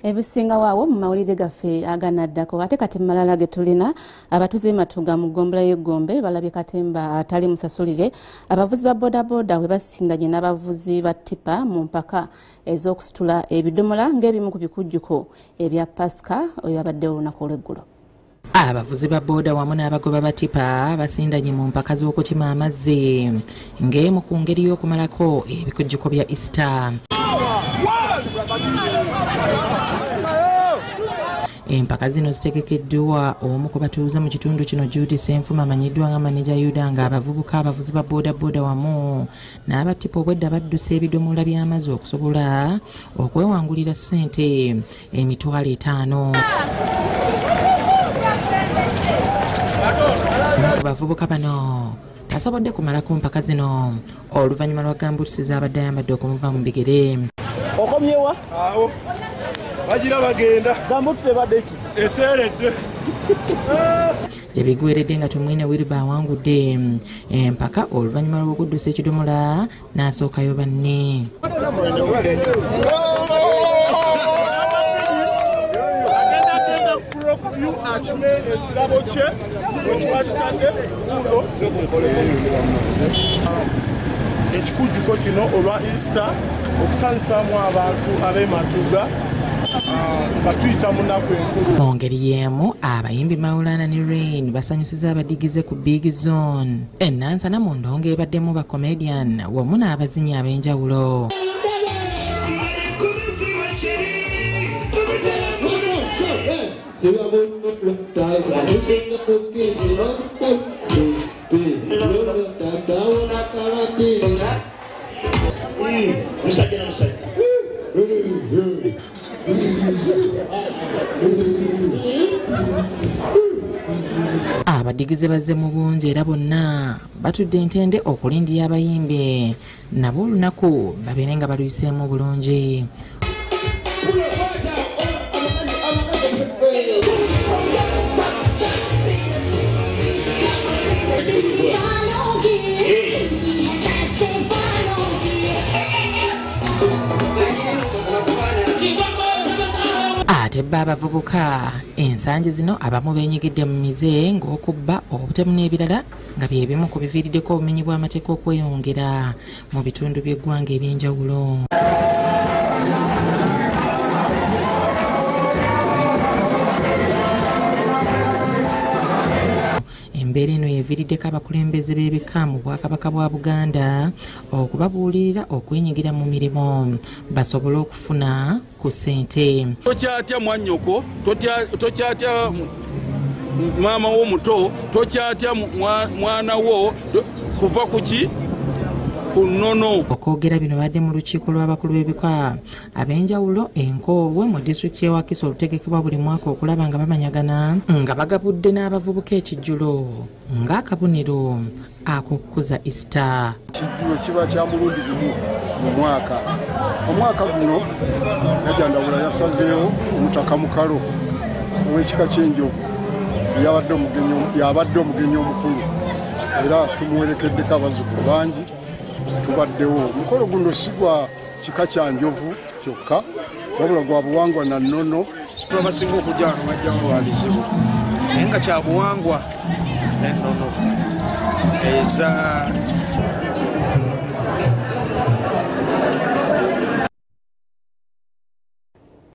Ebisinga waawo mu mawulire gaffe aganaddako ate kati malala ge tulina abatuze matuga mu ggombolola y'eggombe balabye katemba atali musasulire abavuzi ba bodaboda we basindanye n'abavuzi ba tipa mu mpaka ez'okusitula ebidomola ng'ebimu ku bikujjuko ebya Paasika oyo abadde olunaku olw'eggulo. Abavuzi ba boda wamu n'abagoba ba tipa basindanye mu mpaka z'okutima amazzi ng'emu ku ngeri y'okumalako ebikujjuko bya Easter. Empaka zino zitegekeddwa omu ku batuuze mu kitundu kino Judy Senfuma amanyiddwa nga maneja Yuda nga abavubuka abavuzi ba boda wamu n'abatipa obwedda baddusa ebidomola by'amazzi okusobola okwewangulira ssente emitwalo 5. Abavubuka bano tasobodde kumala ku mpaka zino oluvannyuma lwa gambuutusi z'abadde ayambadde okumuva mu bigere. Okomyewa? Awo. Bagira bagenda. Gambuutusi ebadde ki? Eseeredde. Gye bigweredde nga tumwine Wilba awangudde empaka oluvannyuma lw'okuddusa ekidomola n'asookayo banne. Ekikujjuko kino olwa Easter okusanyusaamu abantu ab'ematuga batuyita mu nnaku enkulu. Mu ngeri y'emu abayimbi Maulana ne Rain basanyusiza Abadigize ku Big Zone. Ennansana mu ndongo ebaddemu ba comedian wamu n'abazinyi ab'enjawulo. Abadigize bazze mu bungi era bonna batudde ntende okulindira abayimbi nabo olunaku babeere nga baluyiseemu bulungi. Ate bba abavubuka ensangi zino abamu beenyigidde mu mize ng'okubba obutemu n'ebirala nga bye bimu ku biviiriddeko obumenyi bw'amateeka okweyongera mu bitundu by'eggwanga eby'enjawulo. Embeera eno yeviiriddeko abakulembeze b'ebika mu Bwakabaka bwa Buganda okubabuulirira okwenyigira mu mirimu basobole okufuna ku ssente. Tokyatya mwannyoko, tokyatya maama wo muto, tokyatya mwana wo kuva ku ki? Ku nnono. Okwogera bino badde mu lukiiko lw'abakulu b'ebika ab'enjawulo Enkoobwe mu disitulikiti y'e Wakiso olutegekebwa buli mwaka okulaba nga bamanyagana nga bagabudde n'abavubuka ekijjulo ng'akabonero ak'okukuza Easter. Ekijjulo kiba kya mulundi gumu mu mwaka. Omwaka guno Yajjandawula yasazeewo omutaka Mukalo ow'ekika ky'enjovu yabadde omugenyi omukulu era tumuwerekeddeko abazzukulu bangi. Tubaddewo omukolo guno si gwa kika kya njovu kyokka wabula gwa buwangwa na nnono. Abasinga okujja wano bajjawo lwabizibu naye nga kya buwangwa n'ennono